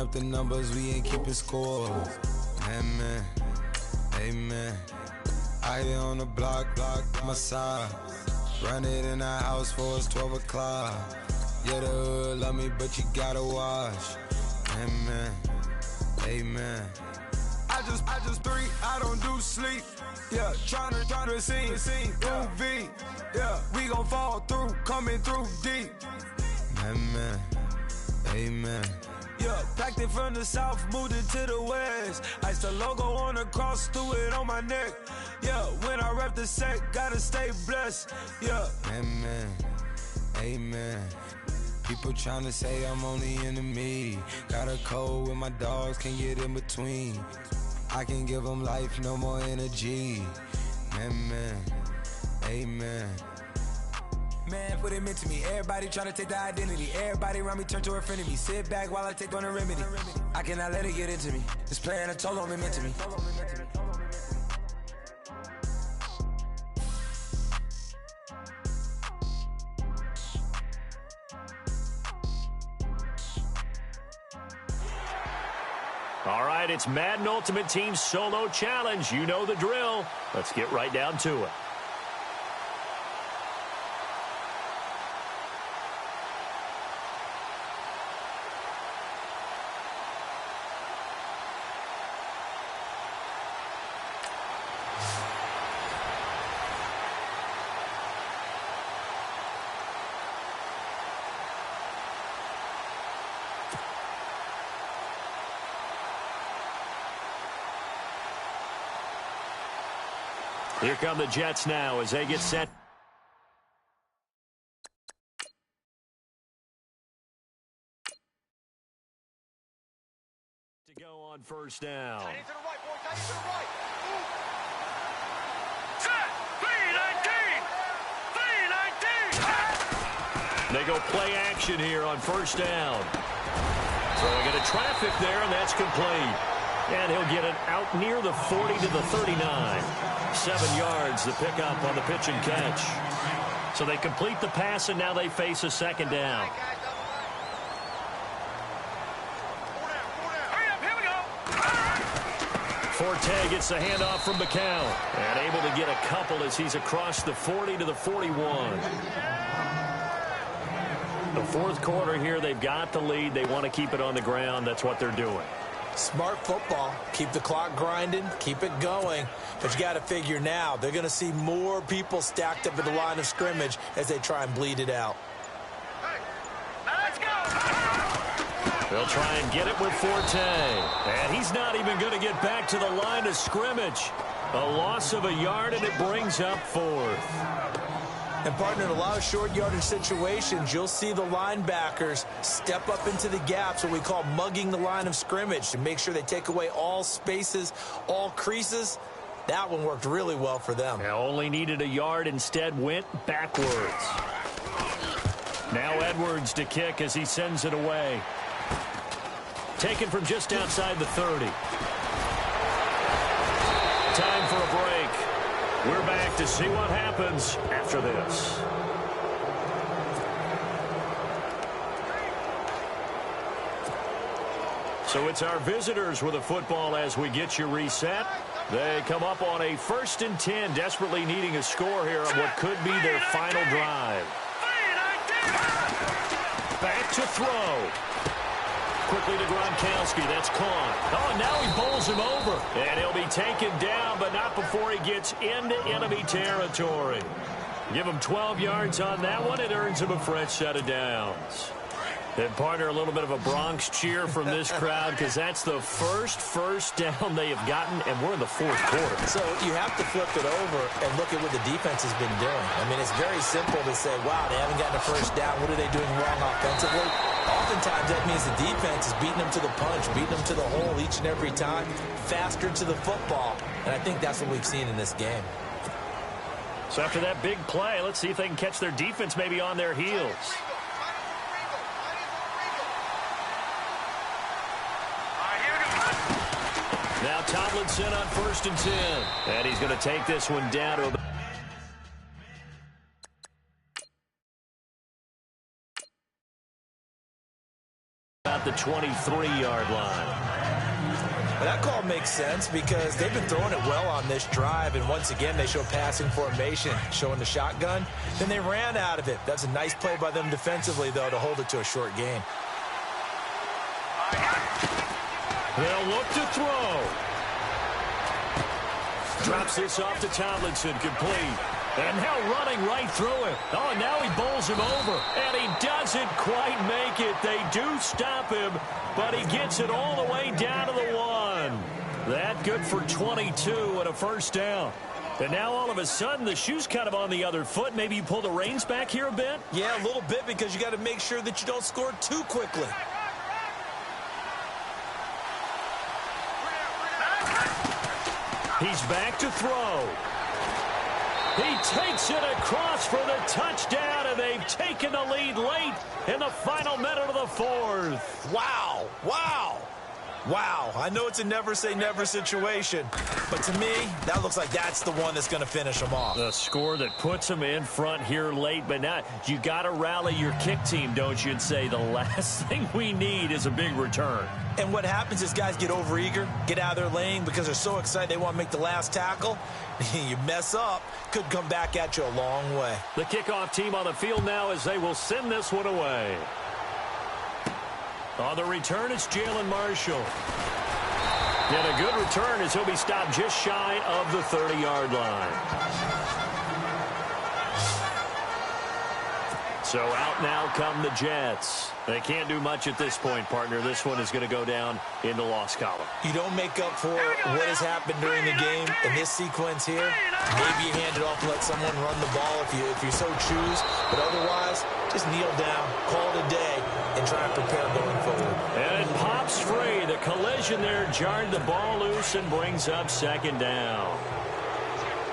up the numbers, we ain't keeping score. Amen, amen. I here on the block, my side. Run it in the house for us 12 o'clock. Yeah, the hood love me, but you gotta watch. Amen, amen. I just three, I don't do sleep. Yeah, tryna see, UV. Yeah, we gon' fall through, coming through deep. Amen, amen. Yeah, packed it from the south, moved it to the west. Iced the logo on the cross, threw it on my neck. Yeah, when I rep the set, gotta stay blessed. Yeah, amen, amen. People tryna say I'm on the enemy. Got a code with my dogs, can't get in between. I can give them life, no more energy. Amen, amen. Man, what it meant to me. Everybody tryna take the identity. Everybody around me turn to a friend of me. Sit back while I take on a remedy. I cannot let it get into me. It's playing a toll on me, meant to me. All right, it's Madden Ultimate Team Solo Challenge. You know the drill. Let's get right down to it. Here come the Jets now as they get set. To go on first down. Tight end to the right, boy. Tight end to the right. Set. 3-19. 3-19. They go play action here on first down. Throwing into traffic there, and that's complete. And he'll get it out near the 40 to the 39. 7 yards the pickup on the pitch and catch. So they complete the pass, and now they face a second down. Forte gets the handoff from McCown. And able to get a couple as he's across the 40 to the 41. The fourth quarter here, they've got the lead. They want to keep it on the ground. That's what they're doing. Smart football. Keep the clock grinding. Keep it going. But you got to figure now, they're going to see more people stacked up at the line of scrimmage as they try and bleed it out. Let's go. They'll try and get it with Forte. And he's not even going to get back to the line of scrimmage. A loss of a yard, and it brings up fourth. And, partner, in a lot of short yardage situations, you'll see the linebackers step up into the gaps, what we call mugging the line of scrimmage, to make sure they take away all spaces, all creases. That one worked really well for them. Now only needed a yard, instead went backwards. Now Edwards to kick as he sends it away. Taken from just outside the 30. Time for a break. We're back to see what happens after this. So it's our visitors with a football as we get you reset. They come up on a 1st and 10, desperately needing a score here on what could be their final drive. Back to throw. Quickly to Gronkowski. That's caught. Oh, now he bowls him over. And he'll be taken down, but not before he gets into enemy territory. Give him 12 yards on that one. It earns him a fresh set of downs. And, partner, a little bit of a Bronx cheer from this crowd because that's the first down they have gotten, and we're in the fourth quarter. So you have to flip it over and look at what the defense has been doing. I mean, it's very simple to say, wow, they haven't gotten a first down. What are they doing wrong offensively? Oftentimes that means the defense is beating them to the punch, beating them to the hole each and every time, faster to the football. And I think that's what we've seen in this game. So after that big play, let's see if they can catch their defense maybe on their heels. Now Tomlinson on 1st and 10. And he's going to take this one down to about the 23-yard line. Well, that call makes sense because they've been throwing it well on this drive, and once again they show passing formation, showing the shotgun. Then they ran out of it. That's a nice play by them defensively, though, to hold it to a short gain. They'll look to throw. Drops this off to Tomlinson, complete. And now running right through it. Oh, and now he bowls him over. And he doesn't quite make it. They do stop him, but he gets it all the way down to the 1. That good for 22 and a first down. And now all of a sudden the shoe's kind of on the other foot. Maybe you pull the reins back here a bit? Yeah, a little bit because you got to make sure that you don't score too quickly. He's back to throw. He takes it across for the touchdown, and they've taken the lead late in the final minute of the fourth. Wow. Wow. Wow. I know it's a never-say-never situation, but to me, that looks like that's the one that's going to finish them off. The score that puts them in front here late, but now you got to rally your kick team, don't you, and say the last thing we need is a big return. And what happens is guys get overeager, get out of their lane because they're so excited they want to make the last tackle. You mess up, could come back at you a long way. The kickoff team on the field now as they will send this one away. On the return, it's Jalen Marshall. And a good return as he'll be stopped just shy of the 30-yard line. So out now come the Jets. They can't do much at this point, partner. This one is going to go down in the loss column. You don't make up for what has happened during the game in this sequence here. Maybe you hand it off and let someone run the ball if you so choose. But otherwise, just kneel down, call it a day, and try and prepare going forward. And it pops free. The collision there jarred the ball loose and brings up second down.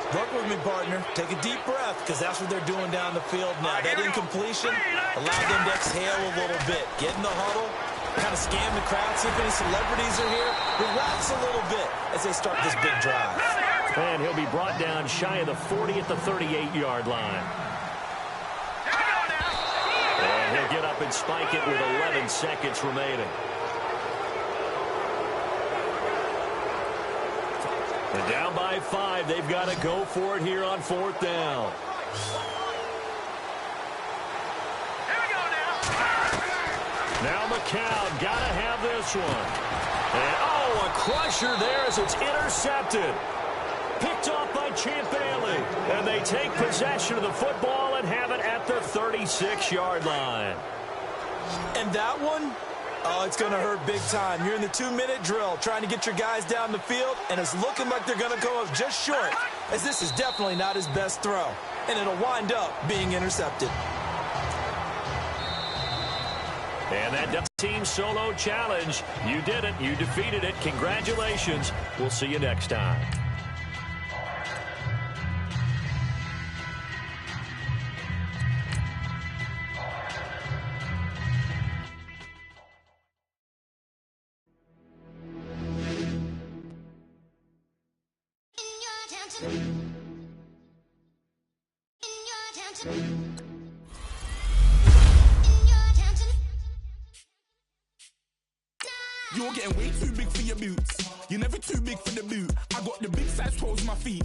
Work with me, partner. Take a deep breath, because that's what they're doing down the field now. That incompletion allowed them to exhale a little bit. Get in the huddle, kind of scan the crowd, see if any celebrities are here. Relax a little bit as they start this big drive. And he'll be brought down shy of the 40 at the 38-yard line. And he'll get up and spike it with 11 seconds remaining. And down by 5, they've got to go for it here on fourth down. Now McCown got to have this one. And, oh, a crusher there as it's intercepted. Picked off by Champ Bailey. And they take possession of the football and have it at the 36-yard line. And that one? Oh, it's going to hurt big time. You're in the 2-minute drill trying to get your guys down the field, and it's looking like they're going to go up just short, as this is definitely not his best throw, and it'll wind up being intercepted. And that team solo challenge. You did it. You defeated it. Congratulations. We'll see you next time. You're getting way too big for your boots. You're never too big for the boot. I got the big size toes on my feet.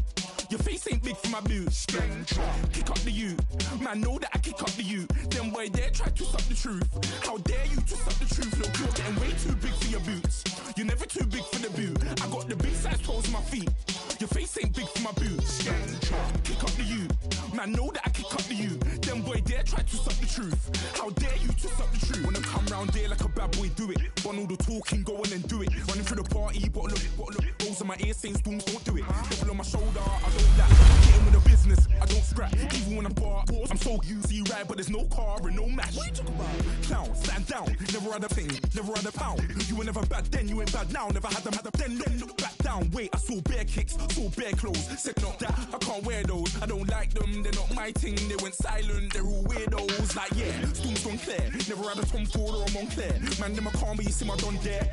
Your face ain't big for my boots. Kick up the you. Man, know that I kick up the you. Them boy there try to suck the truth. How dare you to suck the truth? Look, you're getting way too big for your boots. You're never too big for the boot. I got the big size toes on my feet. Your face ain't big for my boots. Kick up the you. Man, know that I kick up the you. Them boy there try to suck the truth. How dare you to suck the truth? When I come round there like a bad boy, do it. Want all the talking, go on and do it. Running through the party, but look. Rolls in my ear saying spoons, don't do it. Devil on my shoulder, I don't laugh. Getting with the business, I don't scrap. Even when I'm bar, I'm so easy ride, but there's no car and no match. What you talking about? Clown, stand down. Never had a thing, never had a pound. You were never bad then, you ain't bad now. Never had them, then look back down. Wait, I saw bare kicks, saw bare clothes. Said not that, I can't wear those. I don't like them, they're not my thing. They went silent, they're all weirdos. Like yeah, Stones don't clear. Never had a Tom Ford or a Montclair. Man, them I can't be, you see my don there.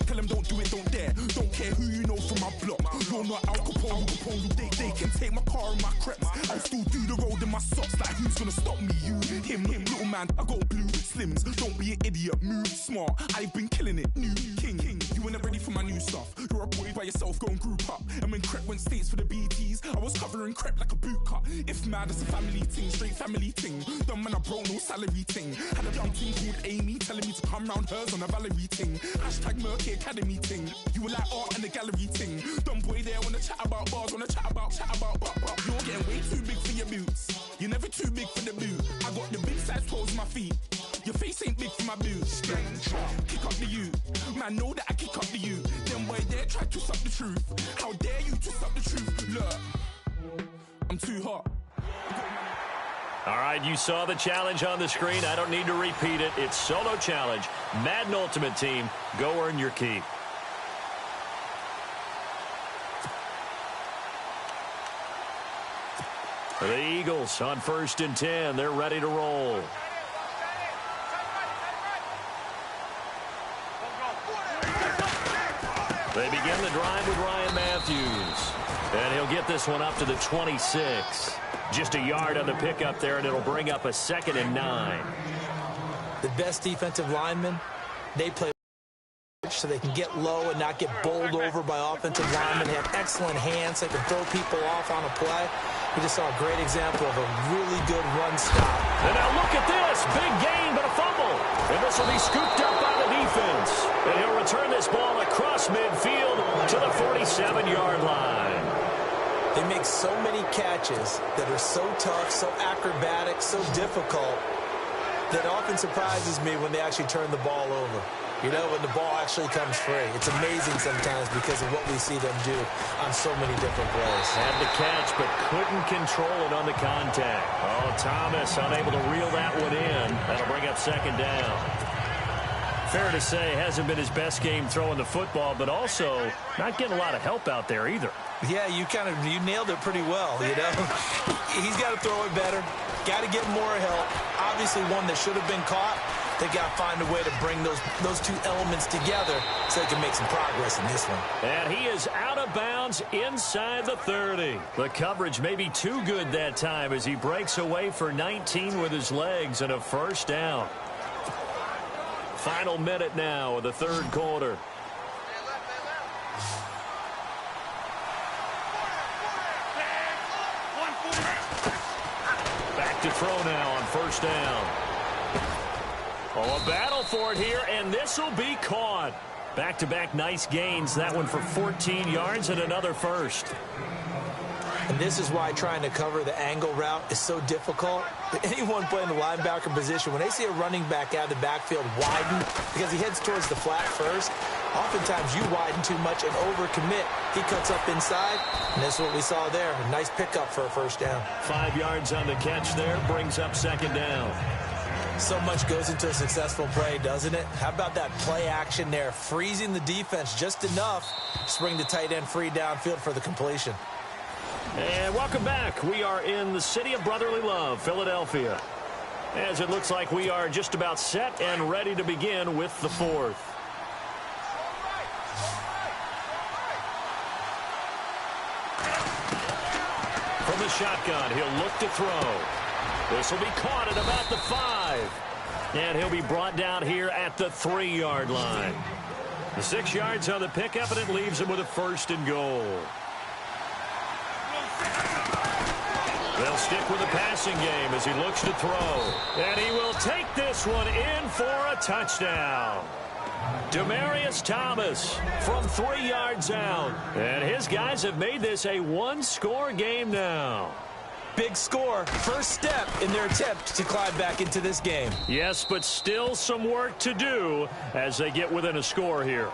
Tell them don't do it, don't dare. Don't care who you know from my block. You're not Al Capone, they can take my car and my creps. I'll still do the road in my socks. Like who's gonna stop me? You, him, little man. I got blue slims. Don't be an idiot, move smart. I've been killing it, new king. You were never ready for my new stuff. You're a boy by yourself, go and group up. And when Crep went states for the BTs, I was covering Crep like a boot cut. If mad, it's a family ting, straight family ting. Dumb man, I bro, no salary ting. Had a young ting called Amy, telling me to come round hers on a Valerie ting. Hashtag Murky Academy ting. You were like art and the gallery ting. Dumb boy there wanna chat about bars, wanna chat about. You're getting way too big for your boots. You're never too big for the boot. I got the big size toes on my feet. Your face ain't big for my boots. Kick up the you. Man, know that I kick up the you. Them boy there try to suck the truth. How dare you to suck the truth? Look, I'm too hot. All right, you saw the challenge on the screen. I don't need to repeat it. It's solo challenge. Madden Ultimate Team. Go earn your keep. The Eagles on 1st and 10. They're ready to roll. They begin the drive with Ryan Matthews. And he'll get this one up to the 26. Just a yard on the pickup there, and it'll bring up a 2nd and 9. The best defensive linemen, they play so they can get low and not get bowled over by offensive linemen. They have excellent hands. They can throw people off on a play. We just saw a great example of a really good run stop. And now look at this. Big gain, but a fumble. And this will be scooped up by the defense. And he'll return this ball across midfield to the 47-yard line. They make so many catches that are so tough, so acrobatic, so difficult, that often surprises me when they actually turn the ball over. You know, when the ball actually comes free. It's amazing sometimes because of what we see them do on so many different plays. Had the catch, but couldn't control it on the contact. Oh, Thomas unable to reel that one in. That'll bring up 2nd down. Fair to say, hasn't been his best game throwing the football, but also not getting a lot of help out there either. Yeah, you nailed it pretty well, you know. He's got to throw it better. Got to get more help. Obviously one that should have been caught. They got to find a way to bring those two elements together so they can make some progress in this one. And he is out of bounds inside the 30. The coverage may be too good that time as he breaks away for 19 with his legs and a 1st down. Final minute now of the 3rd quarter. Back to throw now on 1st down. Oh, a battle for it here, and this will be caught. Back-to-back nice gains. That one for 14 yards and another 1st. And this is why trying to cover the angle route is so difficult. Anyone playing the linebacker position, when they see a running back out of the backfield widen because he heads towards the flat first, oftentimes you widen too much and overcommit. He cuts up inside, and this is what we saw there. A nice pickup for a 1st down. 5 yards on the catch there, brings up 2nd down. So much goes into a successful play, doesn't it? How about that play action there, freezing the defense just enough to bring the tight end free downfield for the completion. And welcome back. We are in the city of brotherly love, Philadelphia, as it looks like we are just about set and ready to begin with the 4th. From the shotgun, he'll look to throw. This will be caught at about the 5. And he'll be brought down here at the 3-yard line. The 6 yards on the pickup, and it leaves him with a 1st and goal. They'll stick with the passing game as he looks to throw. And he will take this one in for a touchdown. Demaryius Thomas from 3 yards out. And his guys have made this a 1-score game now. Big score, first step in their attempt to climb back into this game. Yes, but still some work to do as they get within a score here.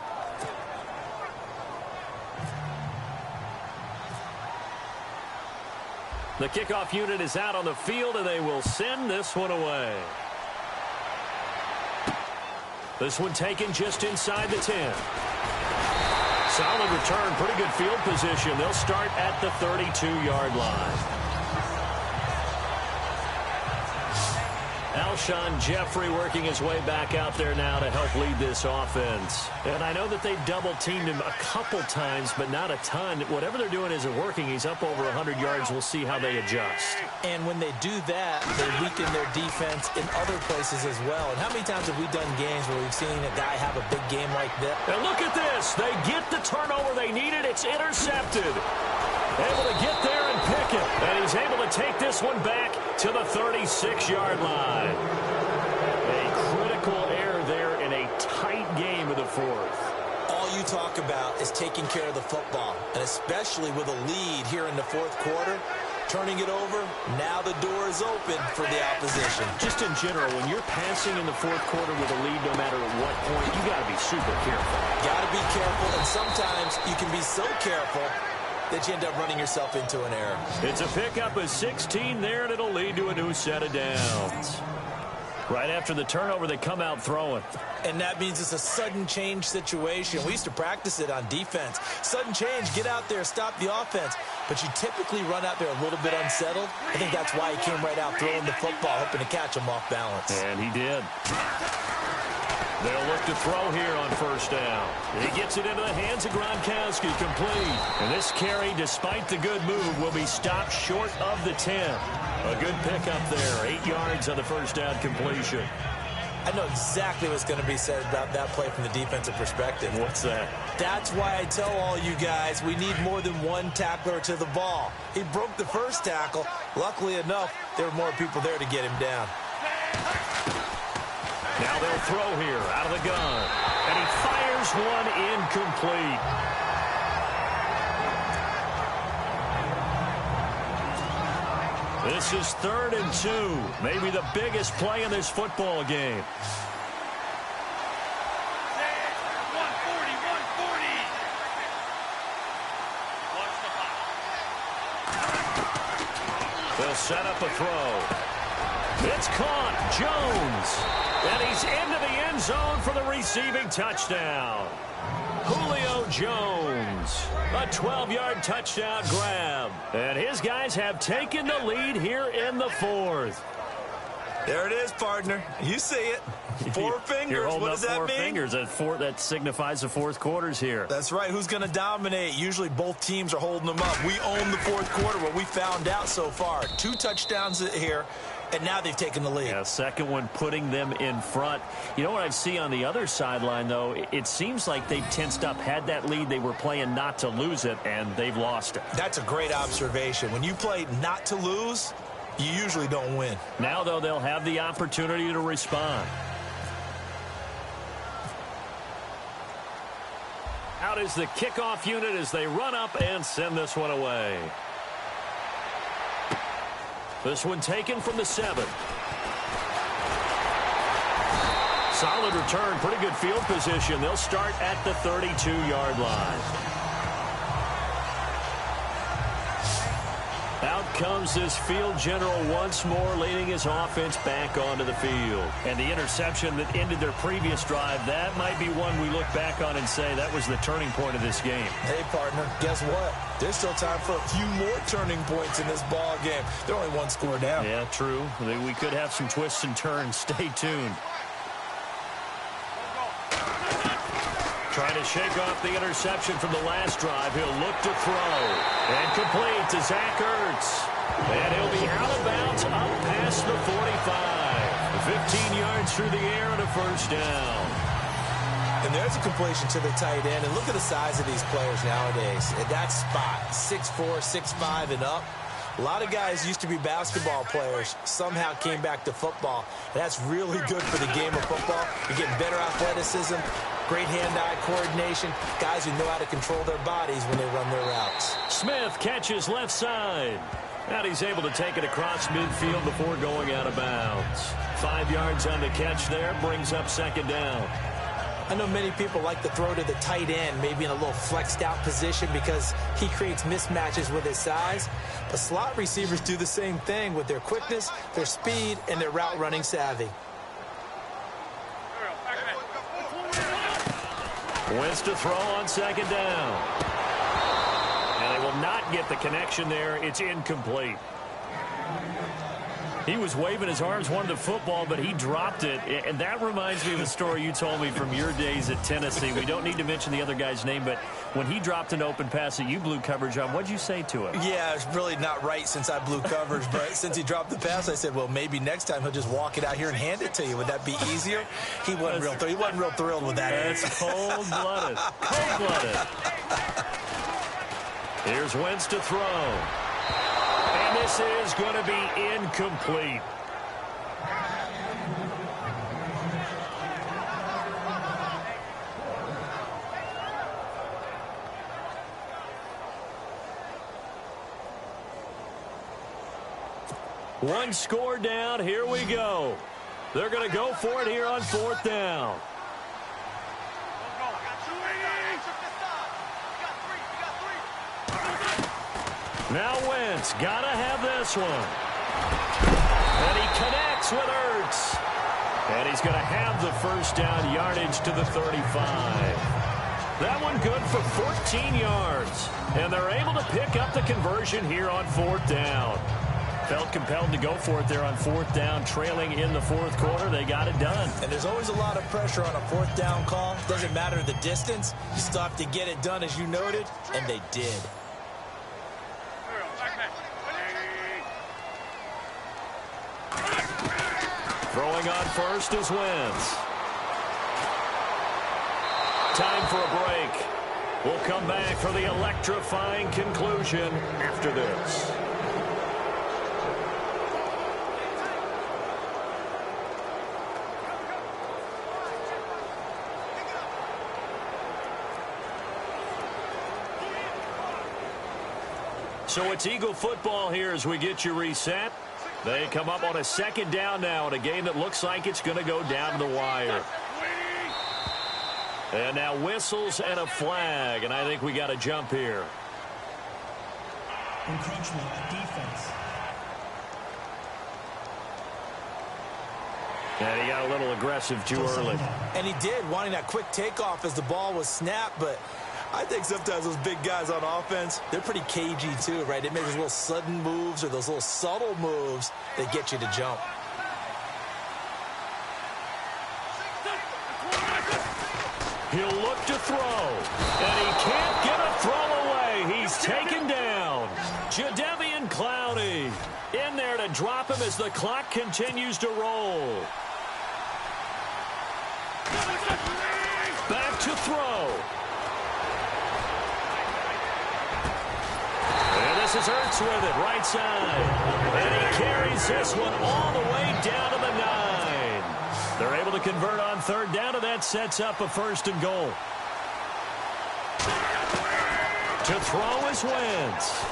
The kickoff unit is out on the field, and they will send this one away. This one taken just inside the 10. Solid return, pretty good field position. They'll start at the 32-yard line. Alshon Jeffrey working his way back out there now to help lead this offense. And I know that they've double-teamed him a couple times, but not a ton. Whatever they're doing isn't working. He's up over 100 yards. We'll see how they adjust. And when they do that, they weaken their defense in other places as well. And how many times have we done games where we've seen a guy have a big game like this? And look at this. They get the turnover they needed. It's intercepted. Able to get there and pick it. And he's able to take this one back to the 36-yard line. A critical error there in a tight game of the fourth. All you talk about is taking care of the football, and especially with a lead here in the fourth quarter. Turning it over, now the door is open for the opposition. Just in general, when you're passing in the fourth quarter with a lead, no matter at what point, you got to be super careful. Got to be careful, and sometimes you can be so careful that you end up running yourself into an error. It's a pickup of 16 there, and it'll lead to a new set of downs. Right after the turnover, they come out throwing. And that means it's a sudden change situation. We used to practice it on defense. Sudden change, get out there, stop the offense. But you typically run out there a little bit unsettled. I think that's why he came right out throwing the football, hoping to catch him off balance. And he did. They'll look to throw here on first down. He gets it into the hands of Gronkowski, complete. And this carry, despite the good move, will be stopped short of the 10. A good pickup there, 8 yards on the first down completion. I know exactly what's going to be said about that play from the defensive perspective. What's that? That's why I tell all you guys we need more than one tackler to the ball. He broke the first tackle. Luckily enough, there were more people there to get him down. Now they'll throw here out of the gun. And he fires one incomplete. This is 3rd and 2. Maybe the biggest play in this football game. 140, 140. Watch the box. They'll set up a throw. It's caught. Jones. And he's into the end zone for the receiving touchdown. Julio Jones. A 12-yard touchdown grab. And his guys have taken the lead here in the fourth. There it is, partner. You see it. 4 fingers. You're holding what up does that 4 mean? fingers. That signifies the fourth quarter's here. That's right. Who's going to dominate? Usually both teams are holding them up. We own the fourth quarter, what we found out so far. 2 touchdowns here, and now they've taken the lead. Yeah, second one putting them in front. You know what I see on the other sideline, though? It seems like they've tensed up, had that lead. They were playing not to lose it, and they've lost it. That's a great observation. When you play not to lose, you usually don't win. Now, though, they'll have the opportunity to respond. Out is the kickoff unit as they run up and send this one away. This one taken from the 7. Solid return, pretty good field position. They'll start at the 32-yard line. Out comes this field general once more, leading his offense back onto the field. And the interception that ended their previous drive, that might be one we look back on and say that was the turning point of this game. Hey, partner, guess what? There's still time for a few more turning points in this ball game. They're only 1 score down. Yeah, true. We could have some twists and turns. Stay tuned. Trying to shake off the interception from the last drive. He'll look to throw. And complete to Zach Ertz. And he'll be out of bounds up past the 45. 15 yards through the air and a first down. And there's a completion to the tight end. And look at the size of these players nowadays. At that spot, 6'4", 6'5", and up. A lot of guys used to be basketball players, somehow came back to football. And that's really good for the game of football. You're getting better athleticism, great hand-eye coordination, guys who know how to control their bodies when they run their routes. Smith catches left side. And he's able to take it across midfield before going out of bounds. 5 yards on the catch there, brings up second down. I know many people like to throw to the tight end, maybe in a little flexed out position because he creates mismatches with his size. But slot receivers do the same thing with their quickness, their speed, and their route running savvy. Wins to throw on second down. And they will not get the connection there. It's incomplete. He was waving his arms, wanted the football, but he dropped it. And that reminds me of a story you told me from your days at Tennessee. We don't need to mention the other guy's name, but when he dropped an open pass that you blew coverage on, what'd you say to him? Yeah, it's really not right since I blew coverage, but since he dropped the pass, I said, well, maybe next time he'll just walk it out here and hand it to you. Would that be easier? He wasn't real thrilled with that. That's cold-blooded. Cold-blooded. Here's Wentz to throw. And this is going to be incomplete. One score down. Here we go. They're going to go for it here on 4th down. Now Wentz, gotta have this one. And he connects with Ertz. And he's going to have the first down, yardage to the 35. That one good for 14 yards. And they're able to pick up the conversion here on 4th down. Felt compelled to go for it there on 4th down, trailing in the 4th quarter. They got it done. And there's always a lot of pressure on a 4th down call. Doesn't matter the distance. You still have to get it done, as you noted, and they did. Throwing on first is Wentz. Time for a break. We'll come back for the electrifying conclusion after this. So it's Eagle football here as we get you reset. They come up on a 2nd down now in a game that looks like it's going to go down to the wire. And now whistles and a flag, and I think we got a jump here. Encroachment, defense. And he got a little aggressive too early. And he did, wanting that quick takeoff as the ball was snapped, but I think sometimes those big guys on offense, they're pretty cagey too, right? They make those little sudden moves or those little subtle moves that get you to jump. He'll look to throw, and he can't get a throw away. He's taken down. Jadeveon Clowney in there to drop him as the clock continues to roll. Back to throw. And this is Ertz with it, right side. And he carries this one all the way down to the 9. They're able to convert on 3rd down, and that sets up a 1st and goal. To throw is Wentz.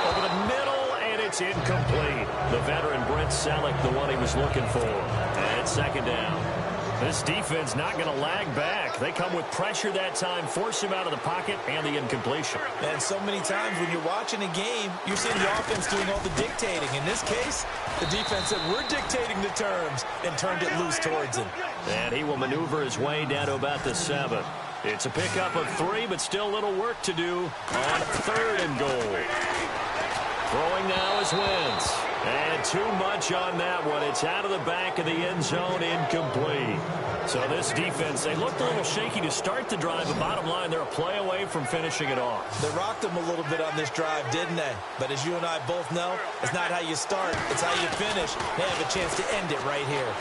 Over the middle, and it's incomplete. The veteran Brent Selleck, the one he was looking for. And 2nd down. This defense not going to lag back. They come with pressure that time, force him out of the pocket, and the incompletion. And so many times when you're watching a game, you're seeing the offense doing all the dictating. In this case, the defense said, we're dictating the terms, and turned it loose towards him. And he will maneuver his way down to about the 7. It's a pickup of 3, but still a little work to do on 3rd and goal. Throwing now is Wentz. And too much on that one. It's out of the back of the end zone, incomplete. So this defense, they looked a little shaky to start the drive, but bottom line, they're a play away from finishing it off. They rocked them a little bit on this drive, didn't they? But as you and I both know, it's not how you start, it's how you finish. They have a chance to end it right here.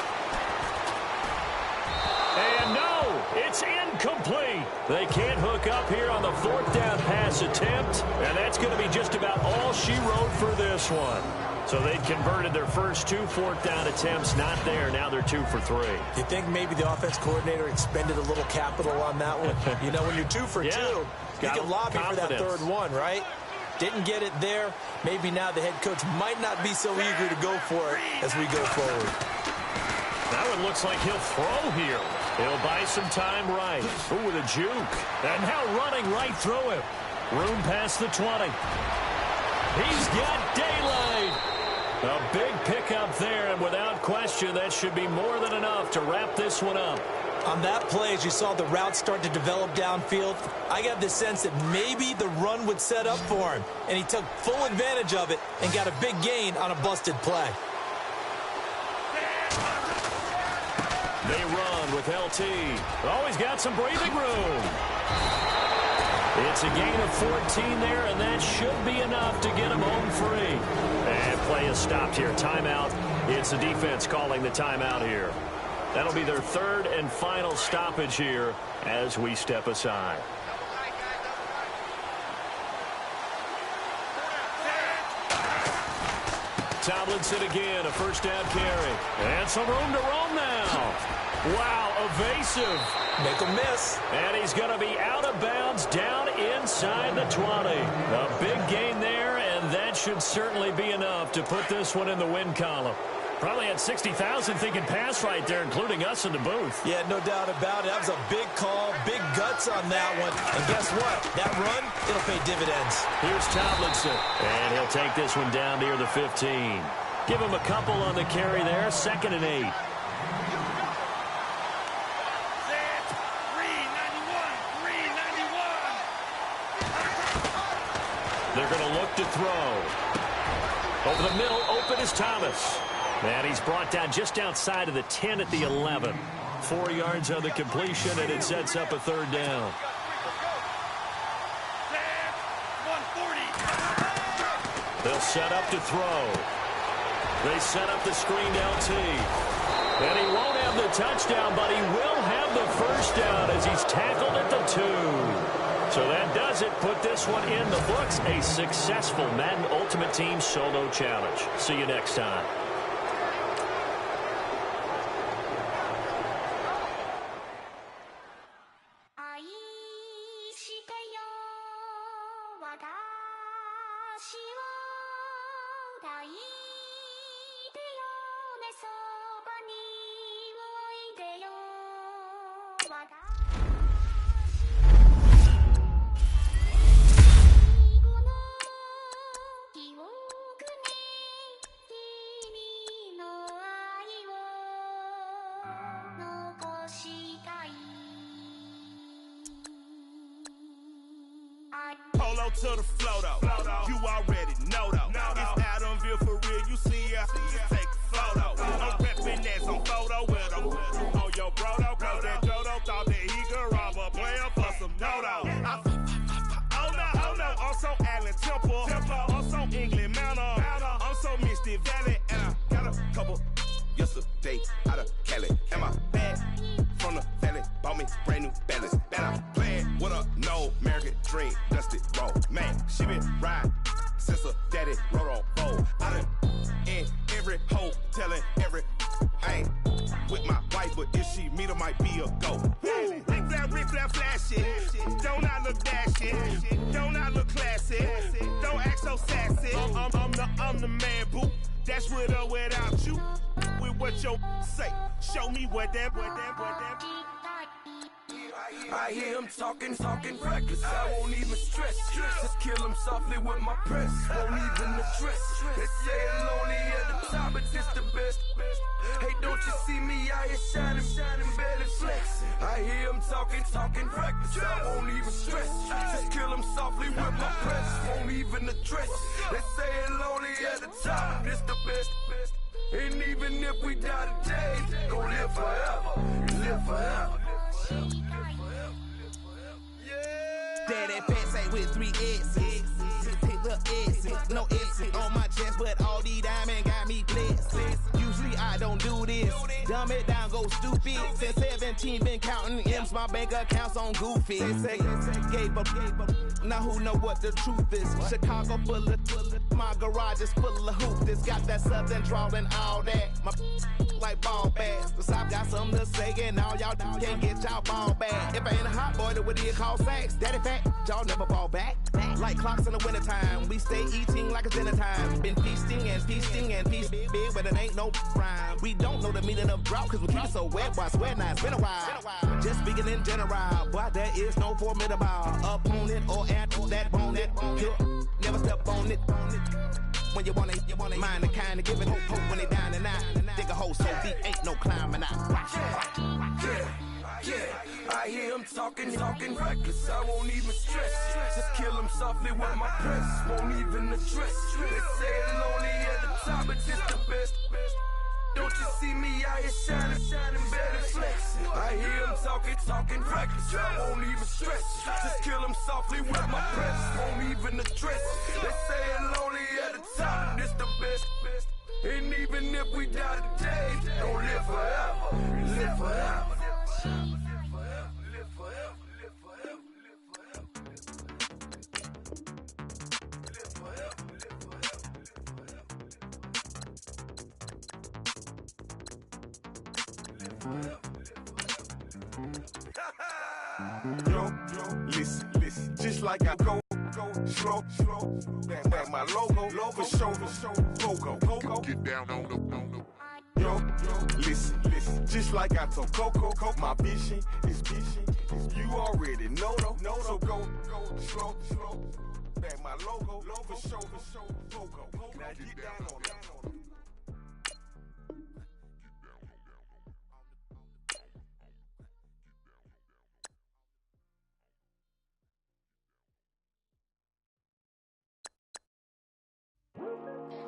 And no, it's incomplete. They can't hook up here on the 4th down pass attempt, and that's going to be just about all she wrote for this one. So they converted their first 2 4th down attempts, not there. Now they're 2 for 3. You think maybe the offense coordinator expended a little capital on that one? You know, when you're 2 for 2, you can lobby for that 3rd one, right? Didn't get it there. Maybe now the head coach might not be so eager to go for it as we go forward. That one looks like he'll throw here. He'll buy some time right. Ooh, with a juke. And now running right through him. Room past the 20. He's got daylight. A big pickup there, and without question, that should be more than enough to wrap this one up. On that play, as you saw the route start to develop downfield, I got the sense that maybe the run would set up for him, and he took full advantage of it and got a big gain on a busted play. They run with LT. Always got some breathing room. It's a gain of 14 there, and that should be enough to get him home free. And play is stopped here. Timeout. It's the defense calling the timeout here. That'll be their third and final stoppage here as we step aside. Tomlinson again, a first down carry. And some room to roam now. Wow, evasive. Make a miss. And he's going to be out of bounds down inside the 20. A big gain there, and that should certainly be enough to put this one in the win column. Probably had 60,000 thinking pass right there, including us in the booth. Yeah, no doubt about it. That was a big call, big guts on that one. And guess what? That run, it'll pay dividends. Here's Tomlinson, and he'll take this one down near the 15. Give him a couple on the carry there, 2nd and 8. They're going to look to throw. Over the middle, open is Thomas. And he's brought down just outside of the 10 at the 11. 4 yards on the completion, and it sets up a third down. They'll set up to throw. They set up the screen LT. And he won't have the touchdown, but he will have the first down as he's tackled at the 2. So that does it. Put this one in the books. A successful Madden Ultimate Team solo challenge. See you next time. To the flow though, you already know though. It's Adamville for real, you see ya, take a photo. I'm reppin' as on photo with him. On your bro though, cause that Jodo thought that he could rob a player for some no-no. Oh no, I'm so Allen Temple, I'm so England Mountain, I'm so Misty Valley, and I got a couple yesterday out of Cali. And my bag from the valley, bought me brand new balance. And I'm playing with a no American dream, dusty road. Man, she been riding since her daddy rode on road. I done in every hole, telling every I ain't with my wife, but if she meet her, might be a go. Rick Flair flashing, don't I look dashing, don't I look classy, don't act so sassy. I'm the man, boo. That's with or without you. With what your say, show me what that. I hear him talking reckless. I won't even stress. Just kill him softly with my press. Won't even address. They say it's lonely at the top, but this the best. Hey, don't you see me out here shining, barely flexing. I hear him talking reckless. I won't even stress. Just kill him softly with my press. Won't even address. They say it's lonely at the top, but this the best. And even if we die today, gon' live forever. Live forever. Daddy fat say with 3 S's. Take the S's, no S's on my chest, but all these diamonds got me blessed. Usually I don't do this. Dumb it down, go stupid. Since 17, been counting M's, my bank accounts on Goofy. Say, gave up. Now who know what the truth is? Chicago full of, my garage is full of hoops. This got that southern drawl and all that. My like ball bags. The South got something to say, and all y'all can't get y'all ball back. If I ain't a hot boy, then what do you call sacks? Daddy fat, y'all never ball back. Like clocks in the wintertime, we stay eating like it's dinner time. Been feasting and feast big, but it ain't no rhyme. We don't know the meaning of drought, cause we keep it so wet, boy, I swear now it's been a while. Just speaking in general, boy, there is no formidable opponent or at that bone that you never step on it. When you want it, mind the kind of giving hope when they down and out. Dig a hole so deep, ain't no climbing out. Yeah, I hear him talking reckless. I won't even stress. Just kill him softly with my press. Won't even address. They say it lonely at the top, but just the best. Don't you see me out here shining better flex? I hear him talking reckless. I won't even stress. Just kill him softly with my press. Won't even address. They say it lonely at the top, this the best. And even if we die today, don't live forever. Live forever. Yo, listen, just like I go slow, back my logo, for show, Coco, get down on the. Yo, listen, just like I told Coco, my vision is you already know, so go slow, back my logo, for show, Coco, now get down on it.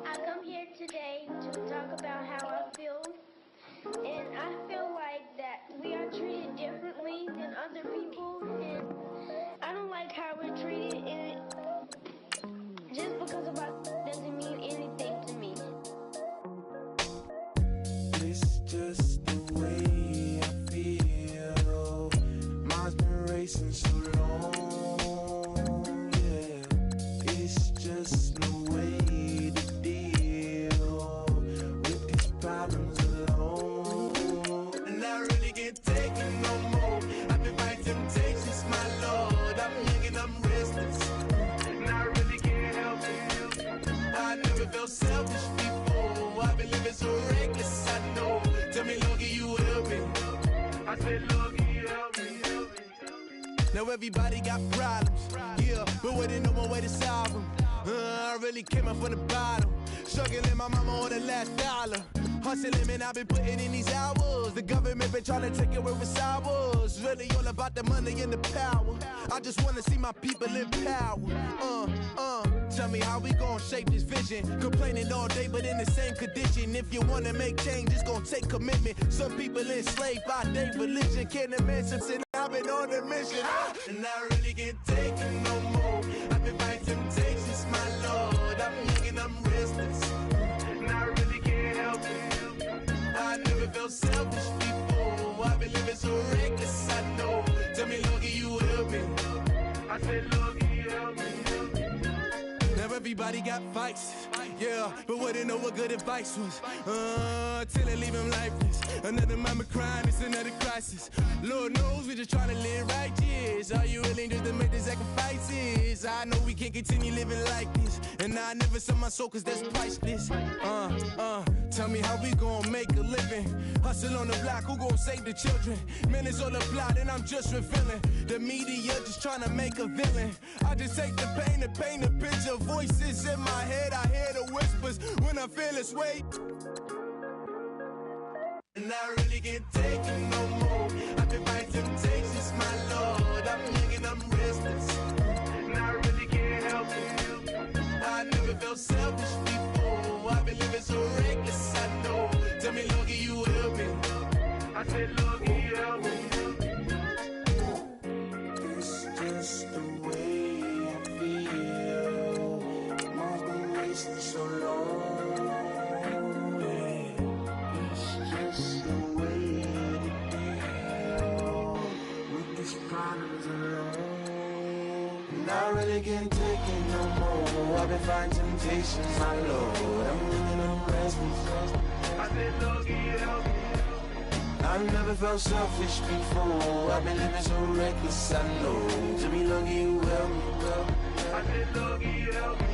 I come here today to talk about how I feel, and I feel like that we are treated differently than other people, and I don't like how we're treated, and just because of our doesn't mean anything to me. It's just the way I feel. Mine's been racing so long, yeah. It's just the way. Selfish before, I've been living so reckless, I know. Tell me, Logie, you help me. I said, Logie, help me. Now everybody got problems, yeah, but waiting no more way to solve them. I really came up from the bottom, struggling my mama on the last dollar. Hustling, man, I've been putting in these hours. The government been trying to take away with sours. Really all about the money and the power. I just wanna see my people in power. Tell me how we gon' shape this vision. Complaining all day, but in the same condition. If you wanna make change, it's gon' take commitment. Some people enslaved by their religion. Can't imagine since I've been on a mission. And I really can't take it no more. I've been fighting temptations, my Lord. I'm young and I'm restless. And I really can't help it. I never felt selfish before. I've been living so reckless, I know. Tell me, Logie, you help me. I said, Logie, help me. Now everybody got fights, yeah, but wouldn't know what good advice was. Till it leave him lifeless. Another mama crying, it's another crisis. Lord knows we just trying to live righteous. Are you willing just to make the sacrifices? I know we can't continue living like this, and I never sell my soul cause that's priceless. Tell me how we gon' make a living. Hustle on the block, who gon' save the children? Man, it's all a plot and I'm just revealing. The media just trying to make a villain. I just take the pain and paint a picture. Voices in my head, I hear the whispers when I feel this weight. And I really can't take it no more. I've been fighting temptations, my Lord. I'm young and I'm restless. And I really can't help it. I never felt selfish before. I've been living so reckless, I know. Tell me, Logie, you help me. I said, Logie, help me. It's just the way I feel. Mine's been wasting so long. Yeah. It's just the way to deal with these problems alone. And I really can't take it no more. I've been fighting temptations, my Lord. I'm living on restless. I said, Logie, help me. I've never felt selfish before. I've been living so reckless, I know. To me, Logie, you help me, girl. I said, Logie, help me.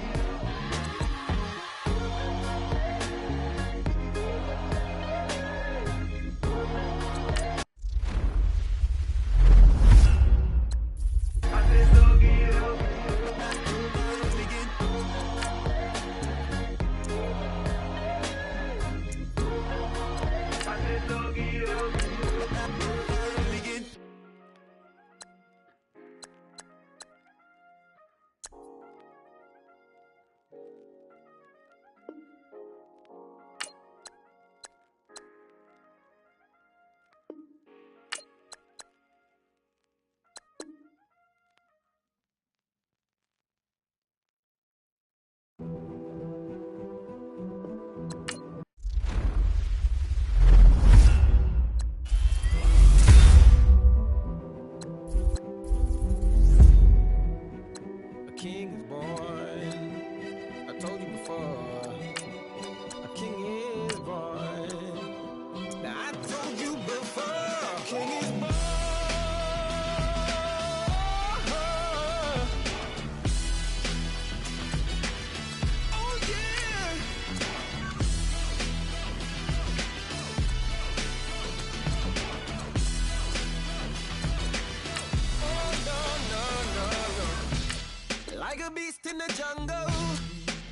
a beast in the jungle,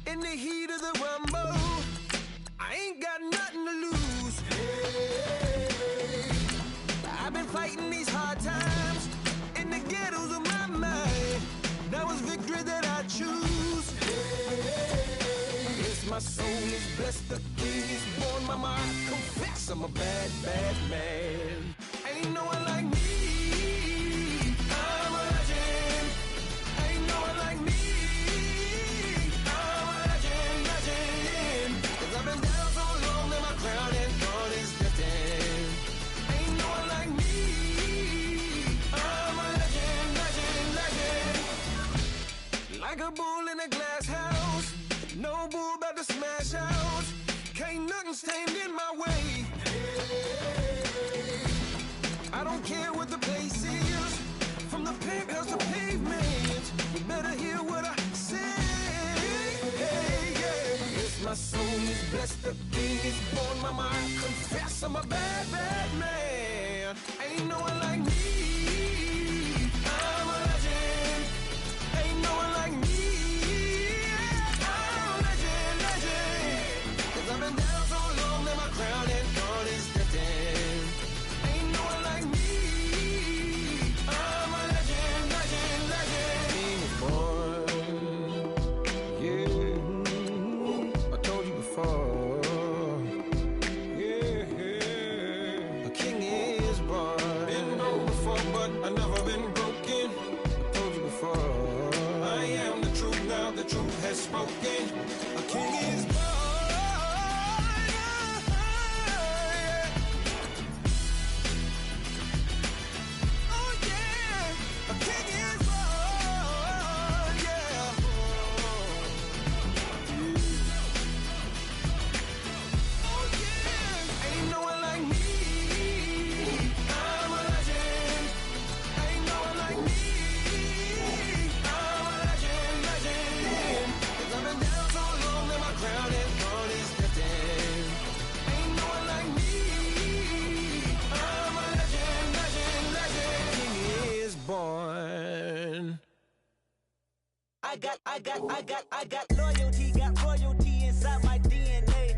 in the heat of the rumble. I ain't got nothing to lose. Hey, I've been fighting these hard times in the ghettos of my mind. Now it's victory that I choose. Hey, yes, my soul is blessed, the king is born. Mama, I confess I'm a bad, bad man. Ain't no one like me. I'm a legend. Ain't no one like me. I'm a legend, legend. 'Cause I've been down so long that my crown and throne is lifted. Ain't no one like me. I'm a legend, legend, legend. Like a bull in a glass house. No bull about to smash out. Can't nothing stand in my way. I don't care what the place is, from the penthouse to pavement. You better hear what I say. Hey, yeah. Yes, my soul is blessed, the king is born. Mama, I confess I'm a bad, bad man. Ain't no one like me. I'm a legend. Ain't no one like me. I'm a legend, legend. 'Cause I've been down so long that my crown and throne is lifted. Ain't no one like me. I'm a legend, legend, legend. King is born. Yeah, I told you before. Yeah, a king is born. Been known before, but I've never been broken. I told you before. I am the truth now, the truth has spoken. A king is born. I got loyalty, got royalty inside my DNA.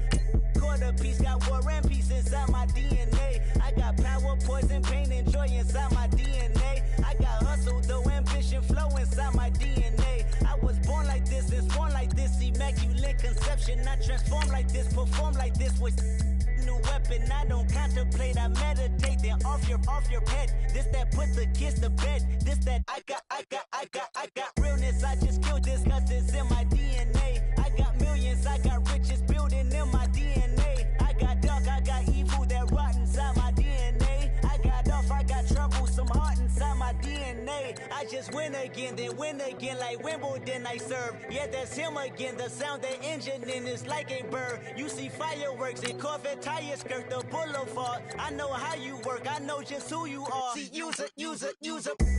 Quarter piece, got war and peace inside my DNA. I got power, poison, pain, and joy inside my DNA. I got hustle, though ambition, flow inside my DNA. I was born like this, and born like this, immaculate conception. I transform like this, perform like this with new weapon. I don't contemplate, I meditate. Then off your head. This that put the kids to bed. This that I got realness. I just killed this 'cause it's in my DNA. I got millions, I got riches building in my DNA. I got dark, I got evil that rot inside my DNA. I got off, I got trouble, some heart inside my DNA. I just win again, then win again like Wimbledon I serve. Yeah, that's him again. The sound that engine in is like a bird. You see fireworks and Corvette tires skirt the boulevard. I know how you work, I know just who you are. See, use it.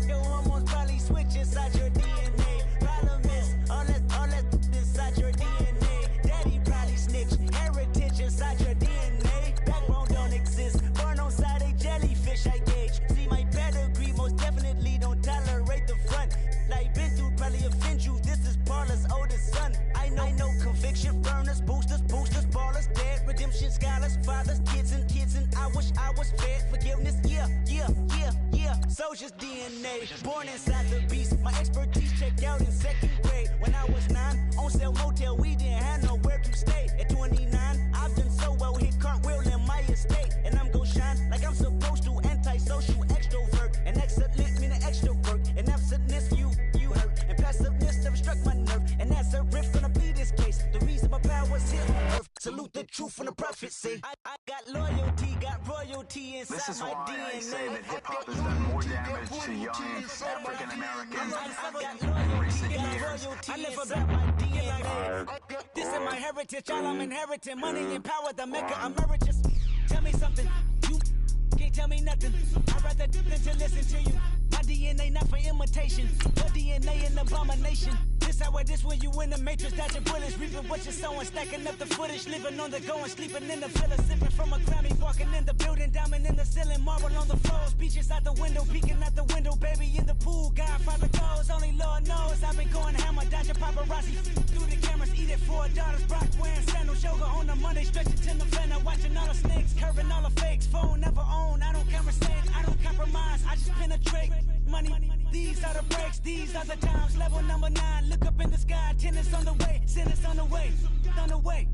Your hormones probably switch inside your DNA. Problem is, all that inside your DNA. Daddy probably snitch, heritage inside your DNA. Backbone don't exist, born on side a jellyfish I gauge. See my pedigree, most definitely don't tolerate the front. Like been through, probably offend you, this is Paula's oldest son. I know conviction, burners, boosters, ballers, dead, redemption, scholars, fathers, kids and I wish I was fed. Forgiveness, yeah. Soldier's DNA, born inside the beast. My expertise checked out in second grade. When I was 9, on sale motel, we didn't have nowhere to stay. At 29, I've done so well, hit cartwheel in my estate. And I'm gon' shine like I'm supposed to, antisocial extrovert. And excellent meaning extra work. And absentness, you hurt. And passiveness never struck my nerve. And that's a riff gonna be this case. The reason my power's here on earth. Salute the truth from the prophecy. I got loyalty, got royalty inside this is my why DNA. I say that hip-hop has done more damage to young African Americans in recent years. I live about my DNA. This is my heritage, all I'm inheriting. Money and power, the maker emeritus. Tell me something, you can't tell me nothing. I'd rather than to listen to you. My DNA not for imitation. Your DNA an abomination. This how it is when you in the matrix, dodging bullets, reaping what you're sowing, stacking up the footage, living on the go and sleeping in the villa, sipping from a Grammy, walking in the building, diamond in the ceiling, marble on the floors, beaches out the window, peeking out the window, baby in the pool, Godfather goes, only Lord knows, I've been going hammer, dodging paparazzi through the cameras, eat it $4. Brock wearing sandals, yoga on a Monday, stretching to November, watching all the snakes, curving all the fakes. Phone never own, I don't conversate, I don't compromise, I just penetrate. Money, these are the breaks, these are the times. Level number 9, look up in the sky, tennis on the way, sentence on the way, on the way.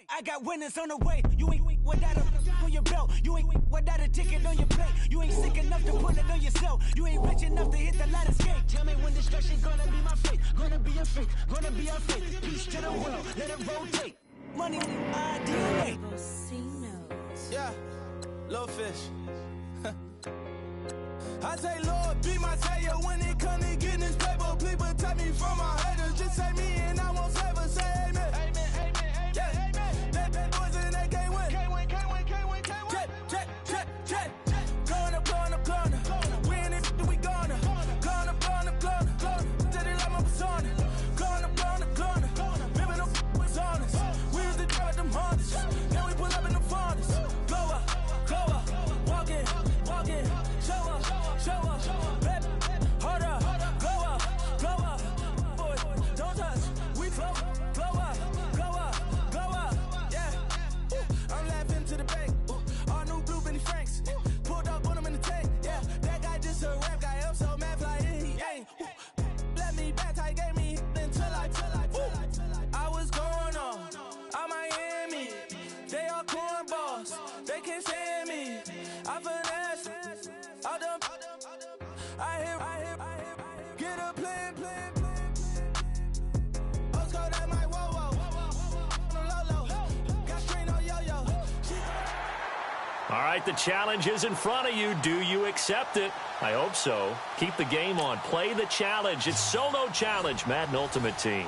I got winners on the way. You ain't without a on your belt. You ain't without a ticket on your plate. You ain't sick enough to put it on yourself. You ain't rich enough to hit the ladder skate. Tell me when destruction gonna be my fate. Gonna be a fate, gonna be a fate. Peace to the world, let it rotate. Money, ideal. Yeah, little fish. I say, Lord, be my savior when it come to getting this paper. Please protect me from my haters. Just say me and I won't favor. Say amen. Amen, amen, amen. Yeah. Amen. They boys and they can't win. Can't win, can't win, can't win, can't win. Jet. Blowing up. We in it, we gonna. Blowing up. Tell it like my persona. Blowing up. Living up was honest. We used to drive them Hondas. Now we pull up in the Fondas. Glow up. Walk in. Show up, baby, hold up, glow up, boys, don't touch, we flow up, yeah, I'm laughing to the bank, all new blue Benny Franks, pulled up on him in the tank, yeah, that guy just a rap guy, I'm so mad, fly in, he ain't, let me back, I gave me until I was going on Miami, they all cornballs, they can't stand me, I finesse. I hear, get a plan. Let's go that my whoa. Lolo, got strain on yo-yo. All right, the challenge is in front of you. Do you accept it? I hope so. Keep the game on. Play the challenge. It's Solo Challenge, Madden Ultimate Team.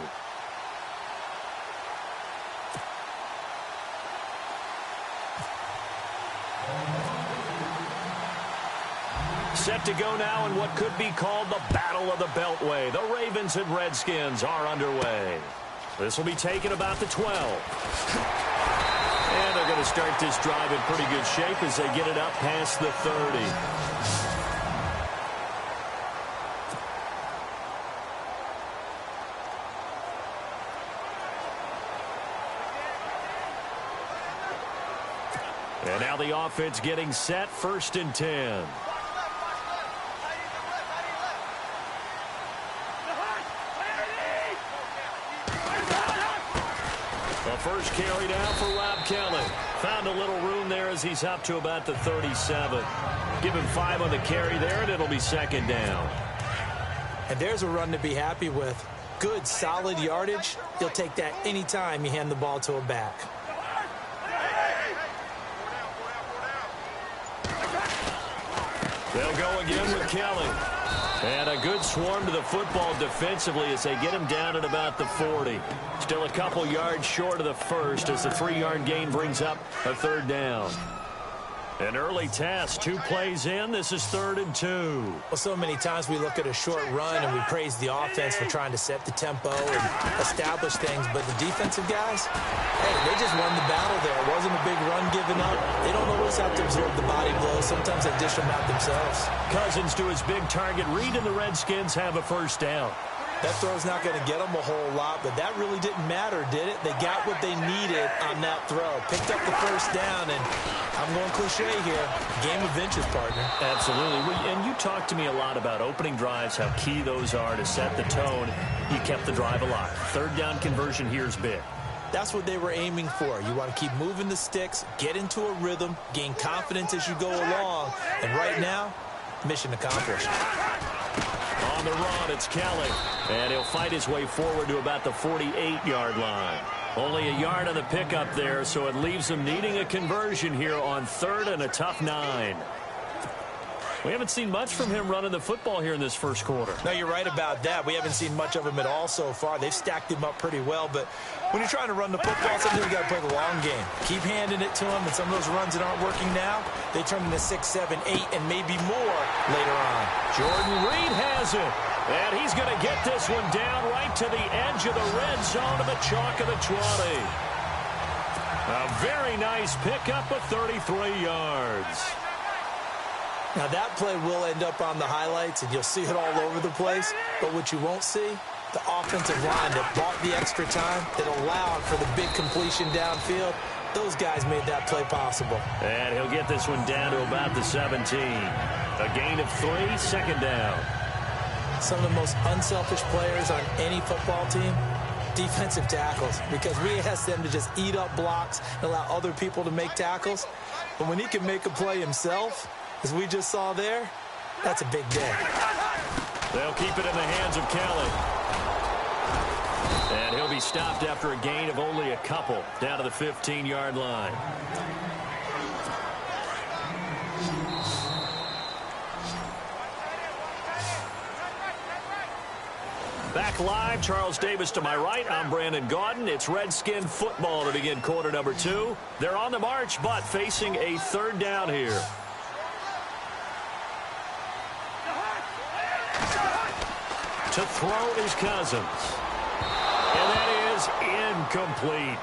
Set to go now in what could be called the Battle of the Beltway. The Ravens and Redskins are underway. This will be taken about the 12. And they're going to start this drive in pretty good shape as they get it up past the 30. And now the offense getting set, 1st and 10. First carry down for Rob Kelly. Found a little room there as he's up to about the 37. Give him 5 on the carry there, and it'll be 2nd down. And there's a run to be happy with. Good, solid yardage. He'll take that anytime you hand the ball to a back. They'll go again with Kelly. And a good swarm to the football defensively as they get him down at about the 40. Still a couple yards short of the first as the 3-yard gain brings up a 3rd down. An early test, 2 plays in. This is 3rd and 2. Well, so many times we look at a short run and we praise the offense for trying to set the tempo and establish things. But the defensive guys, hey, they just won the battle there. It wasn't a big run given up. They don't always have to absorb the body blows. Sometimes they dish them out themselves. Cousins to his big target read, and the Redskins have a 1st down. That throw's not going to get them a whole lot, but that really didn't matter, did it? They got what they needed on that throw. Picked up the 1st down, and I'm going cliche here. Game of inches, partner. Absolutely. And you talked to me a lot about opening drives, how key those are to set the tone. You kept the drive alive. 3rd down conversion here is big. That's what they were aiming for. You want to keep moving the sticks, get into a rhythm, gain confidence as you go along. And right now, mission accomplished. On the run, it's Kelly. And he'll fight his way forward to about the 48-yard line. Only a yard on the pickup there, so it leaves him needing a conversion here on 3rd and a tough 9. We haven't seen much from him running the football here in this first quarter. No, you're right about that. We haven't seen much of him at all so far. They've stacked him up pretty well, but when you're trying to run the football, sometimes you got to play the long game. Keep handing it to him, and some of those runs that aren't working now, they turn into 6, 7, 8, and maybe more later on. Jordan Reed has it, and he's going to get this one down right to the edge of the red zone of the chalk of the 20. A very nice pickup of 33 yards. Now, that play will end up on the highlights, and you'll see it all over the place. But what you won't see The offensive line that bought the extra time, that allowed for the big completion downfield, those guys made that play possible. And he'll get this one down to about the 17. A gain of 3, second down. Some of the most unselfish players on any football team, defensive tackles, because we ask them to just eat up blocks and allow other people to make tackles. But when he can make a play himself, as we just saw there, that's a big day. They'll keep it in the hands of Kelly. And he'll be stopped after a gain of only a couple, down to the 15-yard line. Back live, Charles Davis to my right. I'm Brandon Gaudin. It's Redskin football to begin quarter number 2. They're on the march, but facing a third down here. To throw is Cousins. And that is incomplete.